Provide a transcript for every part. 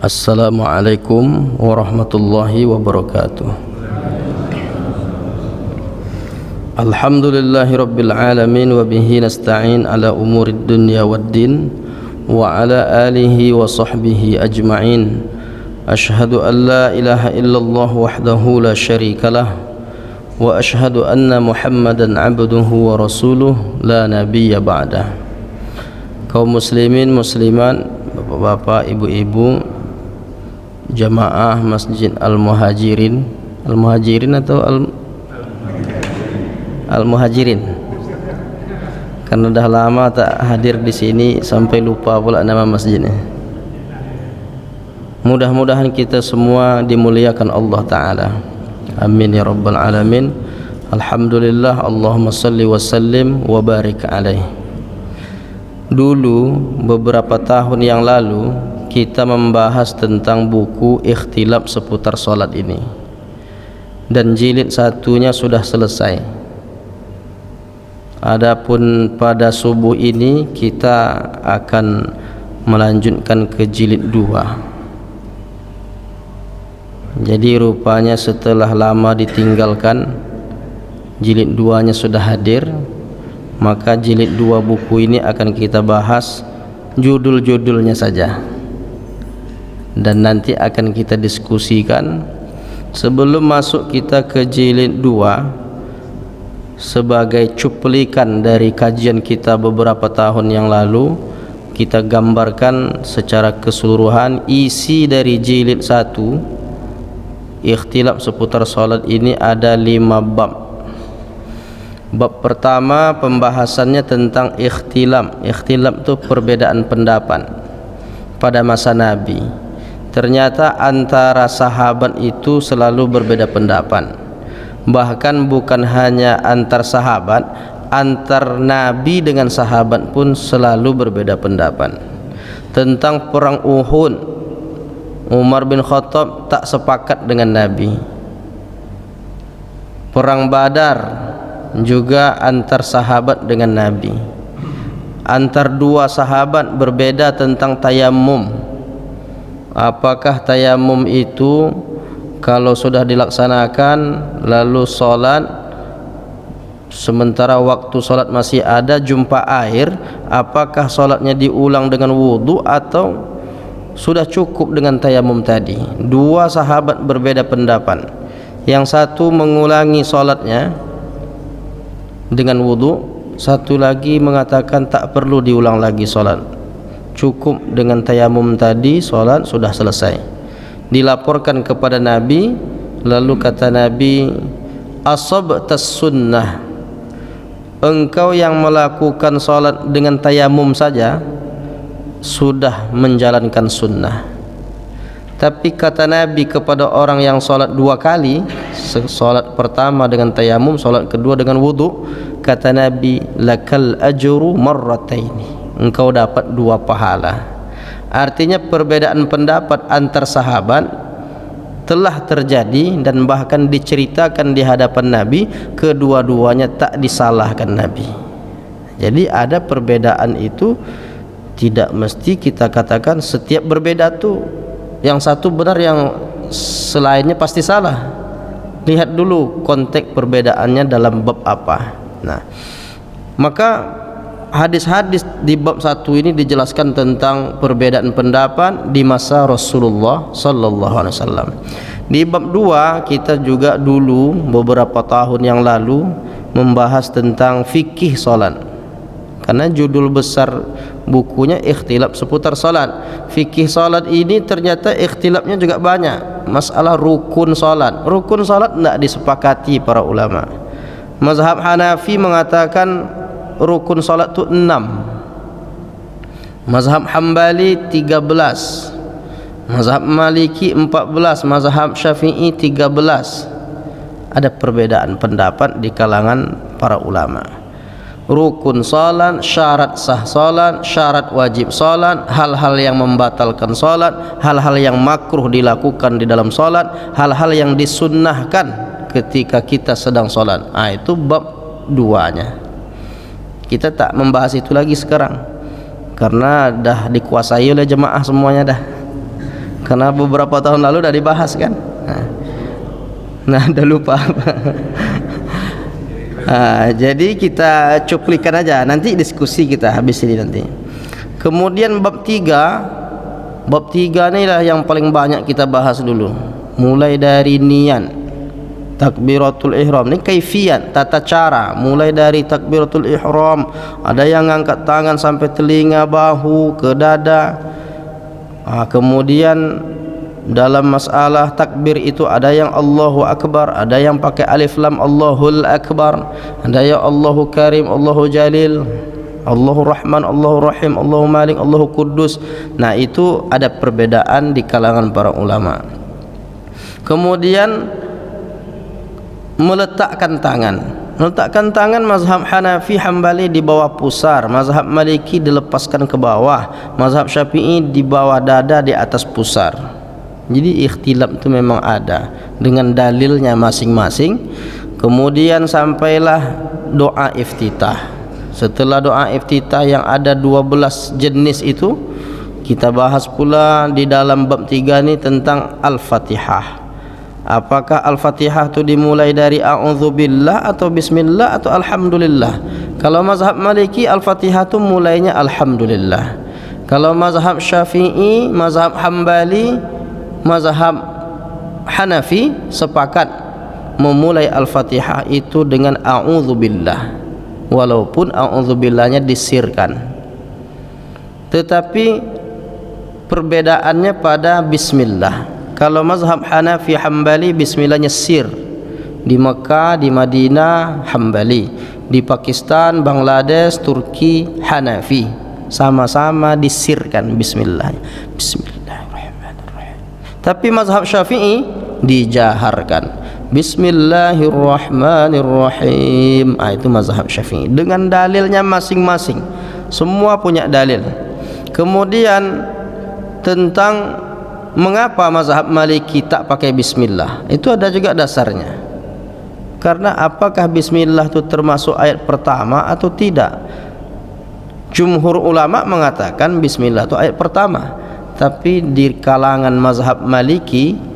Assalamualaikum warahmatullahi wabarakatuh. Alhamdulillahi rabbil alamin wa bihi nasta'in ala umurid dunya waddin wa ala alihi wa sahbihi ajma'in. Ashhadu an la ilaha illallah wahdahu la syarika lah wa ashhadu anna Muhammadan abduhu wa rasuluh la nabiyya ba'dah. Kaum muslimin muslimat, bapak-bapak, ibu-ibu, jamaah Masjid Al-Muhajirin, Al-Muhajirin atau Al-Muhajirin, karena dah lama tak hadir di sini sampai lupa pula nama masjidnya. Mudah-mudahan kita semua dimuliakan Allah Ta'ala. Amin ya rabbal alamin. Alhamdulillah, Allahumma salli wa sallim wa barik alaih. Dulu beberapa tahun yang lalu kita membahas tentang buku ikhtilaf seputar solat ini, dan jilid satunya sudah selesai. Adapun pada subuh ini kita akan melanjutkan ke jilid 2. Jadi rupanya setelah lama ditinggalkan, jilid 2-nya sudah hadir. Maka jilid 2 buku ini akan kita bahas judul-judulnya saja, dan nanti akan kita diskusikan. Sebelum masuk kita ke jilid 2, sebagai cuplikan dari kajian kita beberapa tahun yang lalu, kita gambarkan secara keseluruhan isi dari jilid 1 ikhtilaf seputar salat ini. Ada 5 bab. Bab pertama pembahasannya tentang ikhtilaf. Ikhtilaf itu perbedaan pendapat pada masa Nabi. Ternyata antara sahabat itu selalu berbeda pendapat. Bahkan bukan hanya antar sahabat, antar Nabi dengan sahabat pun selalu berbeda pendapat. Tentang perang Uhud, Umar bin Khattab tak sepakat dengan Nabi. Perang Badar juga antar sahabat dengan Nabi. Antar dua sahabat berbeda tentang tayammum. Apakah tayammum itu kalau sudah dilaksanakan lalu solat, sementara waktu solat masih ada, jumpa air, apakah solatnya diulang dengan wudu atau sudah cukup dengan tayammum tadi? Dua sahabat berbeda pendapat. Yang satu mengulangi solatnya dengan wudu, satu lagi mengatakan tak perlu diulang lagi solat, cukup dengan tayamum tadi, solat sudah selesai. Dilaporkan kepada Nabi, lalu kata Nabi, asabtas sunnah, engkau yang melakukan solat dengan tayamum saja sudah menjalankan sunnah. Tapi kata Nabi kepada orang yang solat 2 kali, solat pertama dengan tayamum, solat kedua dengan wudu, kata Nabi, lakal ajru marrataini, engkau dapat 2 pahala. Artinya perbedaan pendapat antar sahabat telah terjadi dan bahkan diceritakan di hadapan Nabi, kedua-duanya tak disalahkan Nabi. Jadi ada perbedaan itu, tidak mesti kita katakan setiap berbeda tuh yang satu benar, yang selainnya pasti salah. Lihat dulu konteks perbedaannya dalam bab apa. Nah, maka hadis-hadis di bab 1 ini dijelaskan tentang perbedaan pendapat di masa Rasulullah sallallahu alaihi wasallam. Di bab 2 kita juga dulu beberapa tahun yang lalu membahas tentang fikih salat, karena judul besar bukunya ikhtilaf seputar salat. Fikih salat ini ternyata ikhtilafnya juga banyak. Masalah rukun salat, rukun salat tidak disepakati para ulama. Mazhab Hanafi mengatakan rukun salat itu 6, mazhab Hambali 13, mazhab Maliki 14, mazhab Syafi'i 13. Ada perbedaan pendapat di kalangan para ulama. Rukun salat, syarat sah salat, syarat wajib salat, hal-hal yang membatalkan salat, hal-hal yang makruh dilakukan di dalam salat, hal-hal yang disunnahkan ketika kita sedang salat. Itu bab 2-nya. Kita tak membahas itu lagi sekarang, karena dah dikuasai oleh jemaah semuanya dah. Karena beberapa tahun lalu dah dibahas kan. Nah, dah lupa. Jadi kita cuplikan aja, nanti diskusi kita habis ini nanti. Kemudian bab 3 ni lah yang paling banyak kita bahas dulu. Mulai dari niat, takbiratul ihram ni kaifiat, tata cara, mulai dari takbiratul ihram, ada yang angkat tangan sampai telinga, bahu, ke dada. Kemudian dalam masalah takbir itu ada yang Allahu Akbar, ada yang pakai alif lam Allahul Akbar, ada yang Allahu Karim, Allahu Jalil, Allahu Rahman, Allahu Rahim, Allahu Malik, Allahu Quddus. Nah, itu ada perbedaan di kalangan para ulama. Kemudian meletakkan tangan, mazhab Hanafi Hambali di bawah pusar, mazhab Maliki dilepaskan ke bawah, mazhab Syafi'i di bawah dada, di atas pusar. Jadi ikhtilaf itu memang ada dengan dalilnya masing-masing. Kemudian sampailah doa iftitah. Setelah doa iftitah yang ada 12 jenis itu, kita bahas pula di dalam bab 3 ni tentang Al-Fatihah. Apakah Al-Fatihah itu dimulai dari a'udzubillah atau bismillah atau alhamdulillah? Kalau mazhab Maliki, Al-Fatihah itu mulainya alhamdulillah. Kalau mazhab Syafi'i, mazhab Hambali, mazhab Hanafi sepakat memulai Al-Fatihah itu dengan a'udzubillah, walaupun a'udzubillahnya disirkan. Tetapi perbedaannya pada bismillah. Kalau mazhab Hanafi Hambali, bismillahnya sir. Di Mekah, di Madinah Hambali, di Pakistan, Bangladesh, Turki Hanafi, sama-sama disirkan bismillah. Bismillahirrahmanirrahim. Tapi mazhab Syafi'i dijaharkan, Bismillahirrahmanirrahim. Itu mazhab Syafi'i dengan dalilnya masing-masing. Semua punya dalil. Kemudian tentang mengapa mazhab Maliki tak pakai bismillah, itu ada juga dasarnya. Karena apakah bismillah itu termasuk ayat pertama atau tidak? Jumhur ulama mengatakan bismillah itu ayat pertama, tapi di kalangan mazhab Maliki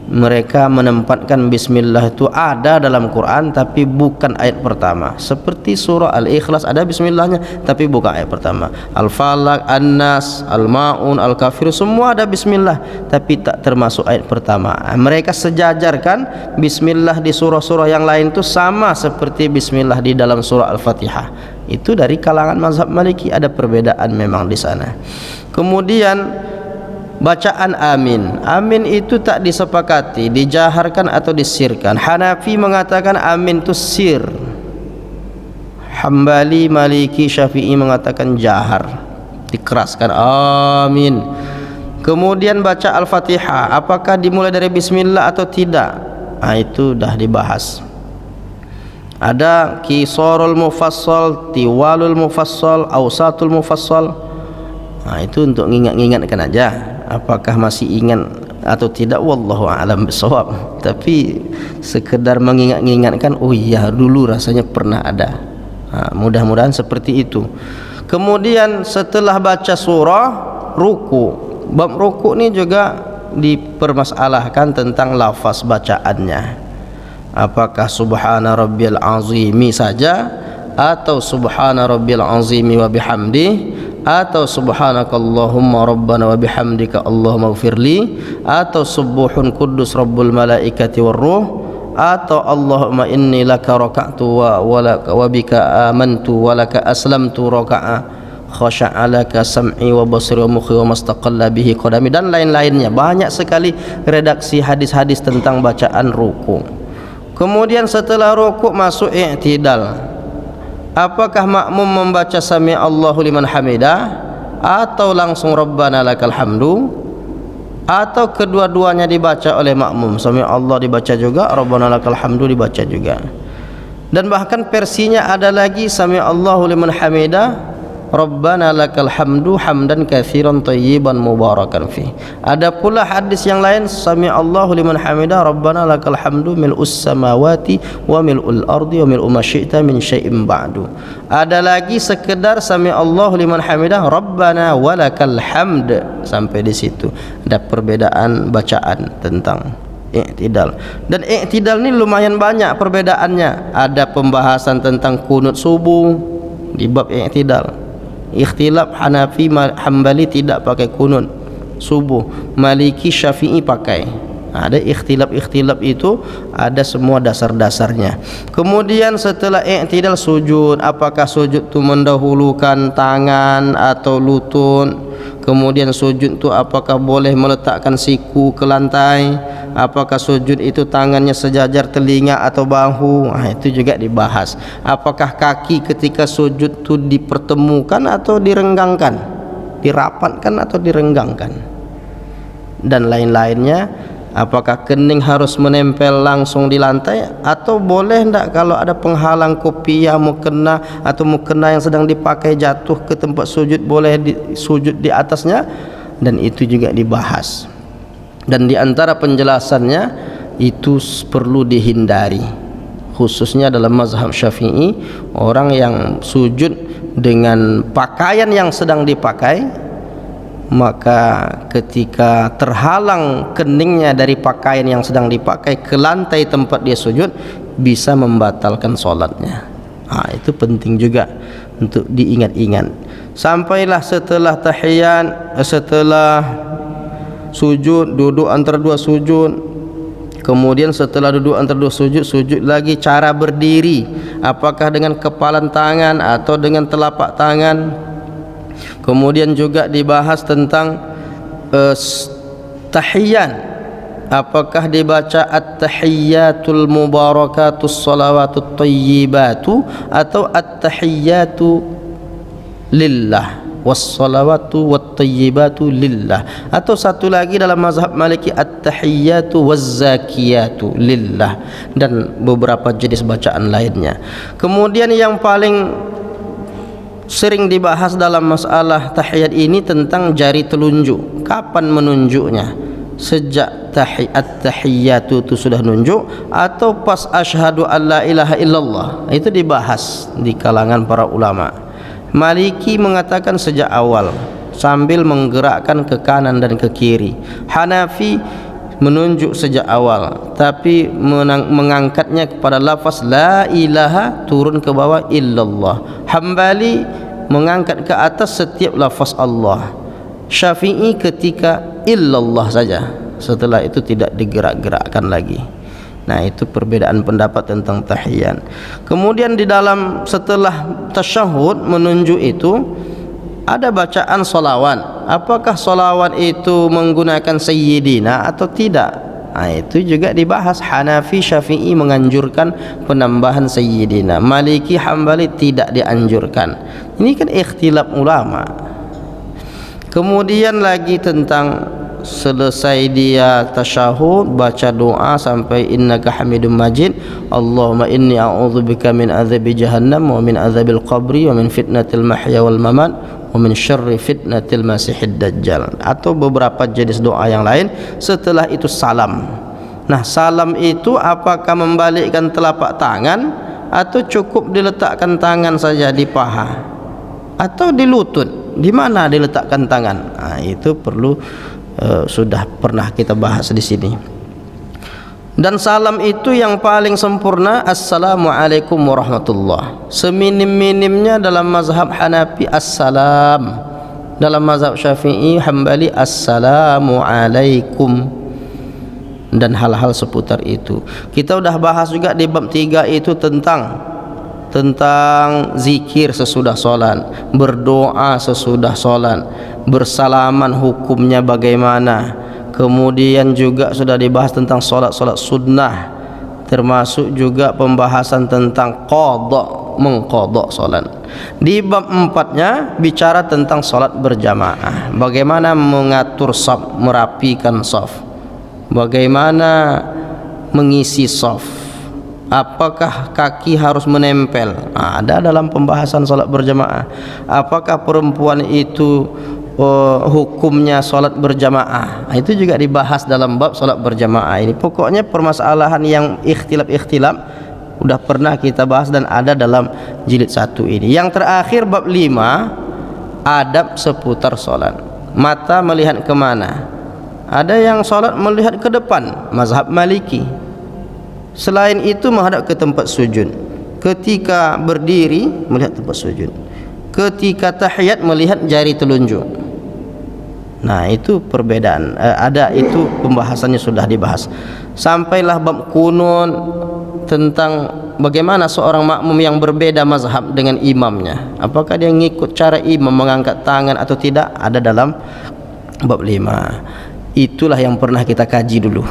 mereka menempatkan bismillah itu ada dalam Quran tapi bukan ayat pertama. Seperti surah Al-Ikhlas ada bismillahnya tapi bukan ayat pertama. Al-Falaq, An-Nas, Al-Ma'un, Al-Kafir semua ada bismillah tapi tak termasuk ayat pertama. Mereka sejajarkan bismillah di surah-surah yang lain itu sama seperti bismillah di dalam surah Al-Fatihah. Itu dari kalangan mazhab Maliki, ada perbedaan memang di sana. Kemudian bacaan amin. Amin itu tak disepakati dijaharkan atau disirkan. Hanafi mengatakan amin itu sir. Hambali, Maliki, Syafi'i mengatakan jahar, dikeraskan amin. Kemudian baca Al-Fatihah, apakah dimulai dari bismillah atau tidak? Itu dah dibahas. Ada qisarul mufassal, tiwalul mufassal, awsatul mufassal. Itu untuk ingat-ingatkan aja. Apakah masih ingat atau tidak, wallahu a'lam bissawab. Tapi sekedar mengingat-ingatkan, oh iya dulu rasanya pernah ada. Mudah-mudahan seperti itu. Kemudian setelah baca surah, ruku. Bab ruku ni juga dipermasalahkan tentang lafaz bacaannya. Apakah subhana rabbiyal azimi saja, atau subhana rabbiyal azimi wa bihamdi, atau subhanakallahumma rabbana wa bihamdika allahumma ighfirli, atau subuhun quddus rabbul malaikati warruh, atau Allahumma inni laka raka'tu wa bika amantu wa laka aslamtu raka'a khasha'a laka sam'i wa basri wa mukhi wa mastaqalla bihi qadami, dan lain-lainnya. Banyak sekali redaksi hadis-hadis tentang bacaan ruku. Kemudian setelah ruku masuk i'tidal. Apakah makmum membaca sami Allahu liman hamidah atau langsung rabbana lakal hamdu, atau kedua-duanya dibaca oleh makmum? Sami Allah dibaca juga, rabbana lakal hamdu dibaca juga. Dan bahkan versinya ada lagi sami Allahu liman hamidah, Rabbana lakal hamdu hamdan katsiran thayyiban mubarakan fi. Ada pula hadis yang lain, sami Allahu liman hamidah Rabbana lakal hamdu mil'us samawati wa mil'ul ardi wa mil'u ma syi'ta min syai'in ba'du. Ada lagi sekedar sami Allahu liman hamidah Rabbana walakal hamd. Sampai di situ ada perbedaan bacaan tentang i'tidal. Dan i'tidal ni lumayan banyak perbedaannya. Ada pembahasan tentang kunut subuh di bab i'tidal. Ikhtilaf Hanafi Hambali tidak pakai kunut subuh, Maliki Syafi'i pakai. Ada ikhtilaf itu, ada semua dasar-dasarnya. Kemudian setelah i'tidal sujud, apakah sujud itu mendahulukan tangan atau lutut? Kemudian sujud itu apakah boleh meletakkan siku ke lantai? Apakah sujud itu tangannya sejajar telinga atau bahu? Itu juga dibahas. Apakah kaki ketika sujud itu dipertemukan atau direnggangkan? Dirapatkan atau direnggangkan? Dan lain-lainnya. Apakah kening harus menempel langsung di lantai atau boleh tidak kalau ada penghalang kopiah mukena atau mukena yang sedang dipakai jatuh ke tempat sujud, boleh sujud di atasnya? Dan itu juga dibahas. Dan di antara penjelasannya itu perlu dihindari, khususnya dalam mazhab Syafi'i, orang yang sujud dengan pakaian yang sedang dipakai, maka ketika terhalang keningnya dari pakaian yang sedang dipakai ke lantai tempat dia sujud, bisa membatalkan solatnya. Itu penting juga untuk diingat-ingat. Sampailah setelah tahiyat, setelah sujud, duduk antara dua sujud. Kemudian setelah duduk antara dua sujud, sujud lagi. Cara berdiri, apakah dengan kepalan tangan atau dengan telapak tangan? Kemudian juga dibahas tentang tahiyat, apakah dibaca at-tahiyyatul mubarakatus salawatut thayyibatu atau at-tahiyyatu lillah wassalawatu wattayyibatu lillah, atau satu lagi dalam mazhab Maliki at-tahiyyatu wazzakiyatu lillah, dan beberapa jenis bacaan lainnya. Kemudian yang paling sering dibahas dalam masalah tahiyat ini tentang jari telunjuk. Kapan menunjuknya? Sejak at-tahiyyatu itu sudah nunjuk atau pas asyhadu alla ilaha illallah? Itu dibahas di kalangan para ulama. Maliki mengatakan sejak awal sambil menggerakkan ke kanan dan ke kiri. Hanafi menunjuk sejak awal tapi mengangkatnya kepada lafaz la ilaha turun ke bawah illallah. Hambali mengangkat ke atas setiap lafaz Allah. Syafi'i ketika illallah saja, setelah itu tidak digerak-gerakkan lagi. Itu perbedaan pendapat tentang tahiyat. Kemudian di dalam setelah tasyahud menunjuk itu ada bacaan solawat. Apakah solawat itu menggunakan sayyidina atau tidak? Itu juga dibahas. Hanafi Syafi'i menganjurkan penambahan sayyidina, Maliki Hambali tidak dianjurkan. Ini kan ikhtilaf ulama. Kemudian lagi tentang selesai dia tasyahud, baca doa sampai innaka hamidum majid, Allahumma inni a'udzubika min azabi jahannam wa min azabil qabri wa min fitnatil mahya wal mamat wa min syarri fitnatil masihid dajjal, atau beberapa jenis doa yang lain. Setelah itu salam. Salam itu apakah membalikkan telapak tangan atau cukup diletakkan tangan saja di paha atau di lutut? Di mana diletakkan tangan? Itu perlu sudah pernah kita bahas di sini. Dan salam itu yang paling sempurna assalamualaikum warahmatullah. Seminim-minimnya dalam mazhab Hanafi assalam, dalam mazhab Syafi'i Hambali assalamualaikum, dan hal-hal seputar itu. Kita sudah bahas juga di bab 3 itu tentang zikir sesudah solat, berdoa sesudah solat, bersalaman hukumnya bagaimana. Kemudian juga sudah dibahas tentang solat-solat sunnah, termasuk juga pembahasan tentang qadha, mengqadha solat. Di bab 4-nya bicara tentang solat berjamaah, bagaimana mengatur shaf, merapikan shaf, bagaimana mengisi shaf, Apakah kaki harus menempel? Ada dalam pembahasan solat berjamaah. Apakah perempuan itu hukumnya solat berjamaah? Itu juga dibahas dalam bab solat berjamaah ini. Pokoknya permasalahan yang ikhtilaf udah pernah kita bahas dan ada dalam jilid 1 ini. Yang terakhir bab 5, adab seputar solat. Mata melihat kemana? Ada yang solat melihat ke depan, mazhab Maliki. Selain itu menghadap ke tempat sujud. Ketika berdiri melihat tempat sujud. Ketika tahiyat melihat jari telunjuk. Nah, itu perbedaan. Ada itu pembahasannya sudah dibahas. Sampailah bab kunun tentang bagaimana seorang makmum yang berbeda mazhab dengan imamnya. Apakah dia ngikut cara imam mengangkat tangan atau tidak? Ada dalam bab 5. Itulah yang pernah kita kaji dulu.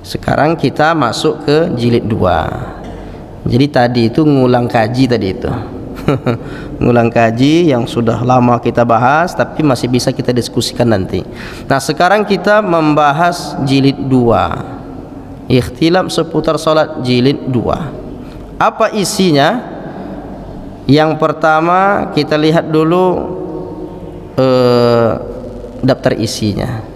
Sekarang kita masuk ke jilid 2. Jadi tadi itu ngulang kaji tadi itu. Ngulang kaji yang sudah lama kita bahas tapi masih bisa kita diskusikan nanti. Nah, sekarang kita membahas jilid 2. Ikhtilaf seputar salat jilid 2. Apa isinya? Yang pertama kita lihat dulu daftar isinya.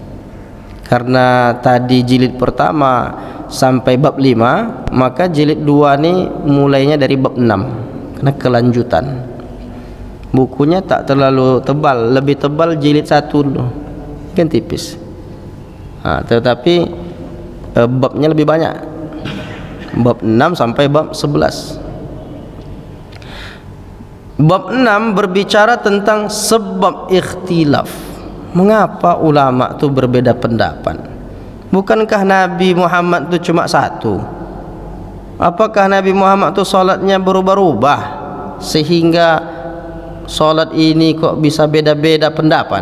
Karena tadi jilid pertama sampai bab 5, maka jilid 2 ini mulainya dari bab 6 karena kelanjutan. Bukunya tak terlalu tebal, lebih tebal jilid 1 dulu, kan tipis. Tetapi babnya lebih banyak, bab 6 sampai bab 11. Bab 6 berbicara tentang sebab ikhtilaf. Mengapa ulama tu berbeda pendapat? Bukankah Nabi Muhammad tu cuma satu? Apakah Nabi Muhammad tu solatnya berubah-ubah sehingga solat ini kok bisa beda-beda pendapat?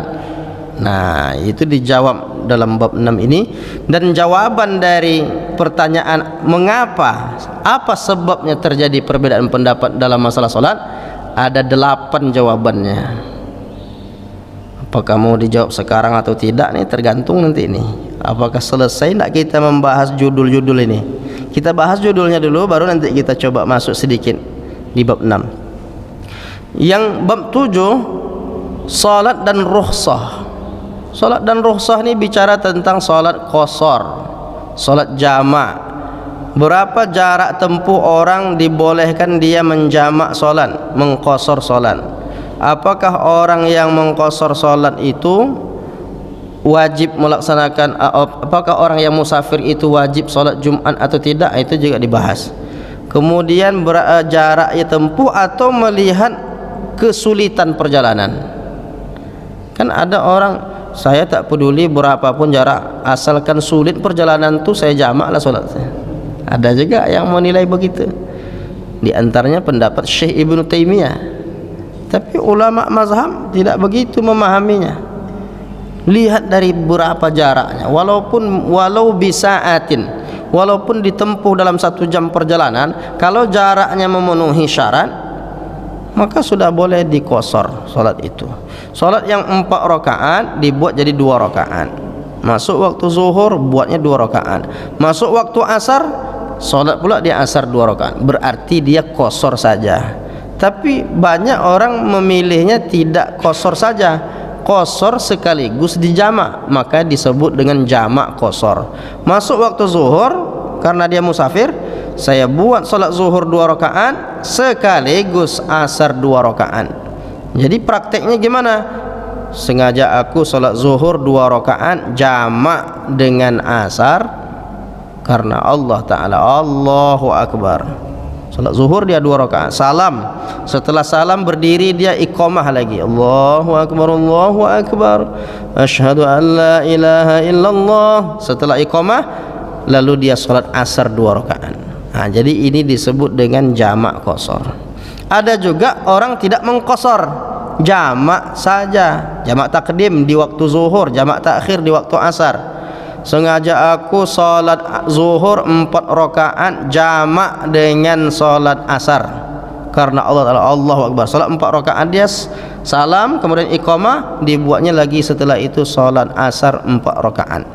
Nah, itu dijawab dalam bab 6 ini. Dan jawaban dari pertanyaan mengapa, apa sebabnya terjadi perbedaan pendapat dalam masalah solat, ada 8 jawabannya. Apakah mau dijawab sekarang atau tidak nih tergantung nanti ini. Apakah selesai tidak kita membahas judul-judul ini? Kita bahas judulnya dulu, baru nanti kita coba masuk sedikit di bab 6. Yang bab 7, salat dan rukhsah. Salat dan rukhsah ini bicara tentang salat qasar, salat jamak. Berapa jarak tempuh orang dibolehkan dia menjamak salat, mengqasar salat? Apakah orang yang mengqasar salat itu wajib melaksanakan, apakah orang yang musafir itu wajib salat Jumat atau tidak? Itu juga dibahas. Kemudian jaraknya tempuh atau melihat kesulitan perjalanan. Kan ada orang, saya tak peduli berapapun jarak, asalkan sulit perjalanan tu saya jamaklah salat saya. Ada juga yang menilai begitu. Di antaranya pendapat Syekh Ibnu Taimiyah. Tapi ulama mazhab tidak begitu memahaminya. Lihat dari berapa jaraknya, walau bisaatin, walaupun ditempuh dalam 1 jam perjalanan, kalau jaraknya memenuhi syarat, maka sudah boleh diqasar salat itu. Salat yang 4 rakaat dibuat jadi 2 rakaat. Masuk waktu zuhur buatnya 2 rakaat. Masuk waktu asar, salat pula di asar 2 rakaat. Berarti dia qasar saja. Tapi banyak orang memilihnya tidak qasar saja, qasar sekaligus dijamak, maka disebut dengan jamak qasar. Masuk waktu zuhur karena dia musafir, saya buat salat zuhur 2 rakaat sekaligus asar 2 rakaat. Jadi prakteknya gimana? Sengaja aku salat zuhur 2 rakaat jamak dengan asar karena Allah Ta'ala. Allahu Akbar. Salat zuhur dia 2 rakaat, salam. Setelah salam berdiri dia iqamah lagi. Allahu Akbar, Allahu Akbar. Asyhadu an la ilaha illallah. Setelah iqamah lalu dia salat asar 2 rakaat. Jadi ini disebut dengan jamak qasar. Ada juga orang tidak mengqasar, jamak saja. Jamak takdim di waktu zuhur, jamak takhir di waktu asar. Sengaja aku salat zuhur 4 rakaat jamak dengan salat asar karena Allah Ta'ala. Allahu Akbar. Salat 4 rakaat dia salam, kemudian iqamah, dibuatnya lagi setelah itu salat asar 4 rakaat.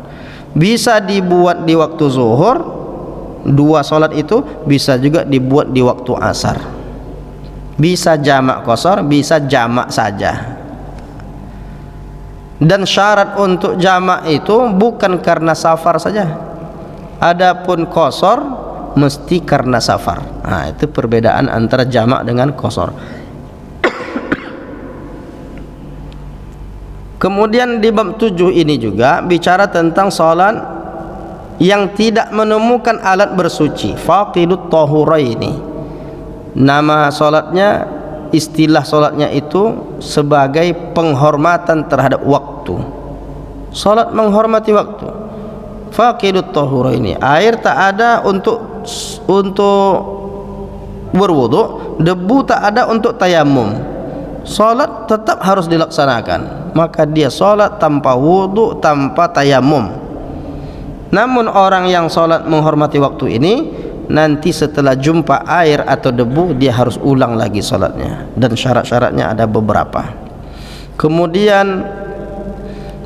Bisa dibuat di waktu zuhur, Dua solat itu bisa juga dibuat di waktu asar. Bisa jamak qasar, bisa jamak saja. Dan syarat untuk jamak itu bukan karena safar saja. Adapun qasar mesti karena safar. Nah, itu perbedaan antara jamak dengan qasar. Kemudian di bab 7 ini juga bicara tentang salat yang tidak menemukan alat bersuci, faqidut tahuraini. Nama salatnya, istilah salatnya itu sebagai penghormatan terhadap waktu. Salat menghormati waktu. Faqidut tahuraini, air tak ada untuk berwudu, debu tak ada untuk tayamum. Salat tetap harus dilaksanakan, maka dia salat tanpa wudu, tanpa tayamum. Namun orang yang salat menghormati waktu ini, nanti setelah jumpa air atau debu dia harus ulang lagi salatnya, dan syarat-syaratnya ada beberapa. Kemudian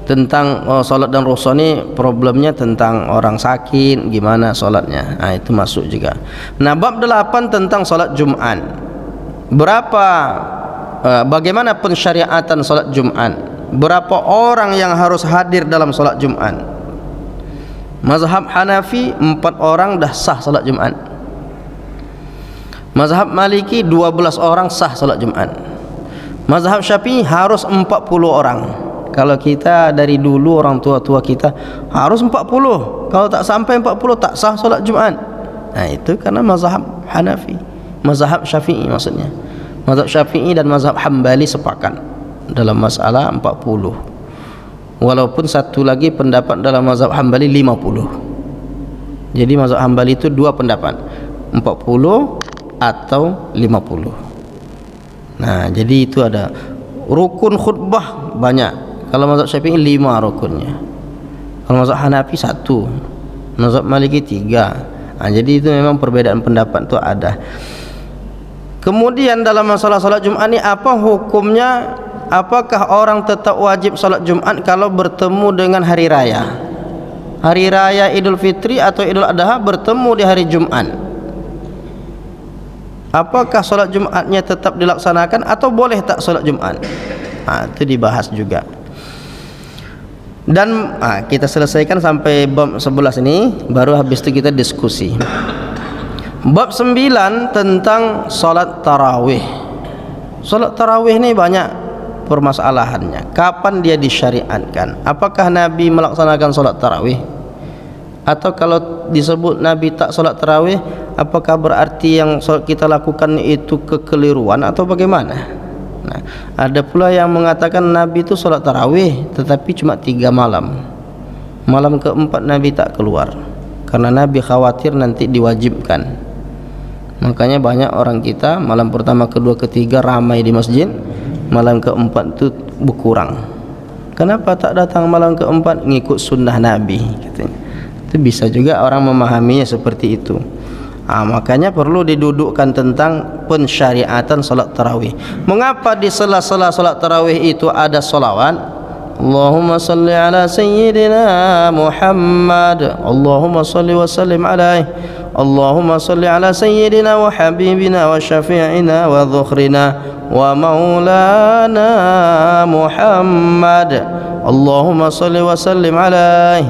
tentang salat dan rukhsah ini problemnya tentang orang sakit, gimana salatnya. Nah, itu masuk juga. Nah, bab 8 tentang salat Jumat. Bagaimana pensyariatan salat Jumat? Berapa orang yang harus hadir dalam salat Jumat? Mazhab Hanafi 4 orang dah sah salat Jumat. Mazhab Maliki 12 orang sah salat Jumat. Mazhab Syafi'i harus 40 orang. Kalau kita dari dulu orang tua-tua kita harus 40. Kalau tak sampai 40 tak sah salat Jumat. Nah, itu karena mazhab Hanafi. Mazhab Syafi'i maksudnya. Mazhab Syafi'i dan mazhab Hambali sepakat dalam masalah 40. Walaupun satu lagi pendapat dalam mazhab Hambali 50. Jadi mazhab Hambali itu dua pendapat, 40 atau 50. Nah, jadi itu ada rukun khutbah banyak. Kalau mazhab Syafi'i 5 rukunnya. Kalau mazhab Hanafi 1, mazhab Maliki 3. Nah, jadi itu memang perbedaan pendapat itu ada. Kemudian dalam masalah salat Jumat ini apa hukumnya? Apakah orang tetap wajib salat Jumat kalau bertemu dengan hari raya? Hari raya Idul Fitri atau Idul Adha bertemu di hari Jumat. Apakah salat Jumatnya tetap dilaksanakan atau boleh tak salat Jumat? Nah, itu dibahas juga. Dan kita selesaikan sampai bab 11 ini, baru habis itu kita diskusi. Bab 9 tentang salat tarawih. Salat tarawih ini banyak permasalahannya. Kapan dia disyariatkan? Apakah Nabi melaksanakan salat tarawih? Atau kalau disebut Nabi tak salat tarawih, apakah berarti yang kita lakukan itu kekeliruan atau bagaimana? Nah, ada pula yang mengatakan Nabi itu salat tarawih tetapi cuma 3 malam. Malam keempat Nabi tak keluar karena Nabi khawatir nanti diwajibkan. Makanya banyak orang kita malam pertama, kedua, ketiga ramai di masjid, malam keempat itu berkurang. Kenapa tak datang malam keempat? Ngikut sunnah Nabi katanya. Itu bisa juga orang memahaminya seperti itu. Makanya perlu didudukkan tentang pensyariatan salat tarawih. Mengapa di sela-sela salat tarawih itu ada salawat? Allahumma salli ala sayyidina Muhammad, Allahumma salli wa sallim alaihi, Allahumma salli ala sayyidina wa habibina wa syafi'ina wa dhukhrina wa maulana Muhammad, Allahumma salli wa sallim alaihi.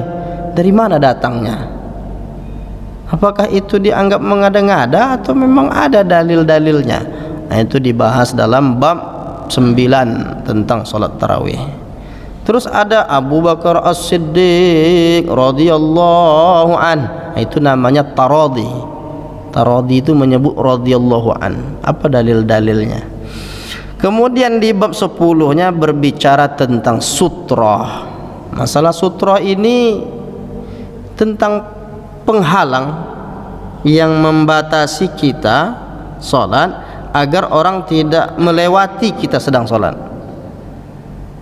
Dari mana datangnya? Apakah itu dianggap mengada-ngada atau memang ada dalil-dalilnya? Nah, itu dibahas dalam bab 9 tentang salat tarawih. Terus ada Abu Bakar As-Siddiq radhiyallahu an. Itu namanya taradhi. Taradhi itu menyebut radhiyallahu an. Apa dalil-dalilnya? Kemudian di bab 10-nya berbicara tentang sutrah. Masalah sutrah ini tentang penghalang yang membatasi kita salat agar orang tidak melewati kita sedang salat.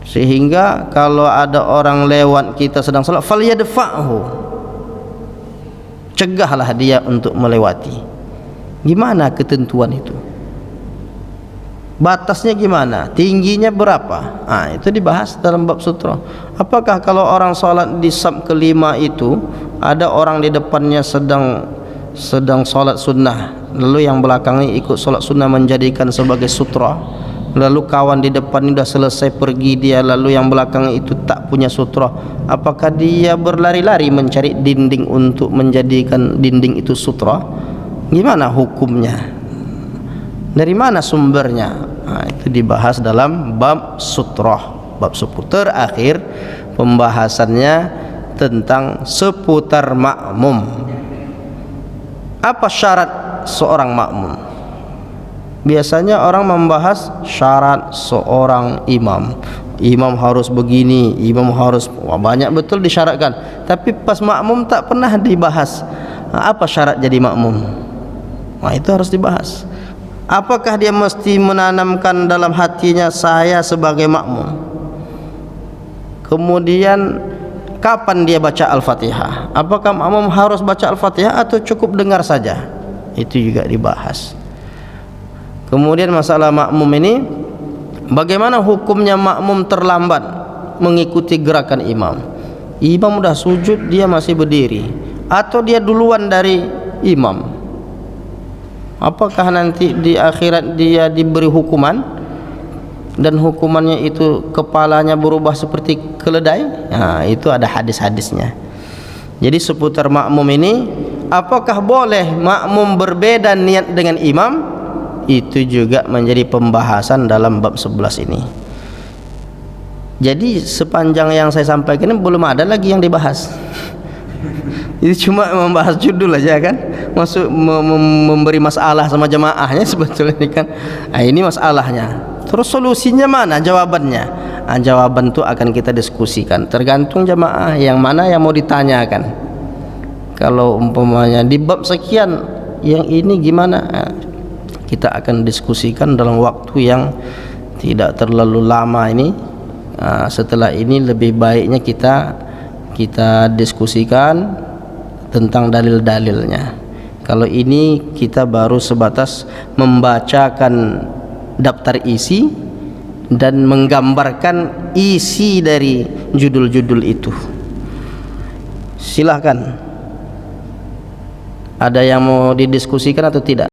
Sehingga kalau ada orang lewat kita sedang salat, falyadfa'hu, cegahlah dia untuk melewati. Gimana ketentuan itu? Batasnya gimana? Tingginya berapa? Itu dibahas dalam bab sutra. Apakah kalau orang salat di saf kelima itu ada orang di depannya sedang sedang solat sunnah, lalu yang belakang ini ikut solat sunnah menjadikan sebagai sutra, lalu kawan di depan ini sudah selesai pergi dia, lalu yang belakang itu tak punya sutra, apakah dia berlari-lari mencari dinding untuk menjadikan dinding itu sutra? Gimana hukumnya? Dari mana sumbernya? Nah, itu dibahas dalam bab sutrah. Bab 10 terakhir pembahasannya tentang seputar makmum. Apa syarat seorang makmum? Biasanya orang membahas syarat seorang imam. Imam harus begini, imam harus, banyak betul disyaratkan. Tapi pas makmum tak pernah dibahas. Apa syarat jadi makmum? Nah, itu harus dibahas. Apakah dia mesti menanamkan dalam hatinya saya sebagai makmum? Kemudian kapan dia baca Al-Fatihah? Apakah makmum harus baca Al-Fatihah atau cukup dengar saja? Itu juga dibahas. Kemudian masalah makmum ini, bagaimana hukumnya makmum terlambat mengikuti gerakan imam? Imam sudah sujud, dia masih berdiri, atau dia duluan dari imam? Apakah nanti di akhirat dia diberi hukuman dan hukumannya itu kepalanya berubah seperti keledai? Nah, itu ada hadis-hadisnya. Jadi seputar makmum ini, apakah boleh makmum berbeda niat dengan imam? Itu juga menjadi pembahasan dalam bab 11 ini. Jadi sepanjang yang saya sampaikan ini belum ada lagi yang dibahas. Itu cuma membahas judul aja kan, masuk memberi masalah sama jamaahnya sebetulnya kan. Nah, ini masalahnya. Terus solusinya mana? Jawabannya? Nah, jawaban itu akan kita diskusikan. Tergantung jamaah yang mana yang mau ditanyakan. Kalau umpamanya di bab sekian, yang ini gimana? Nah, kita akan diskusikan dalam waktu yang tidak terlalu lama ini. Nah, setelah ini lebih baiknya kita diskusikan tentang dalil-dalilnya. Kalau ini kita baru sebatas membacakan daftar isi dan menggambarkan isi dari judul-judul itu. Silahkan, ada yang mau didiskusikan atau tidak?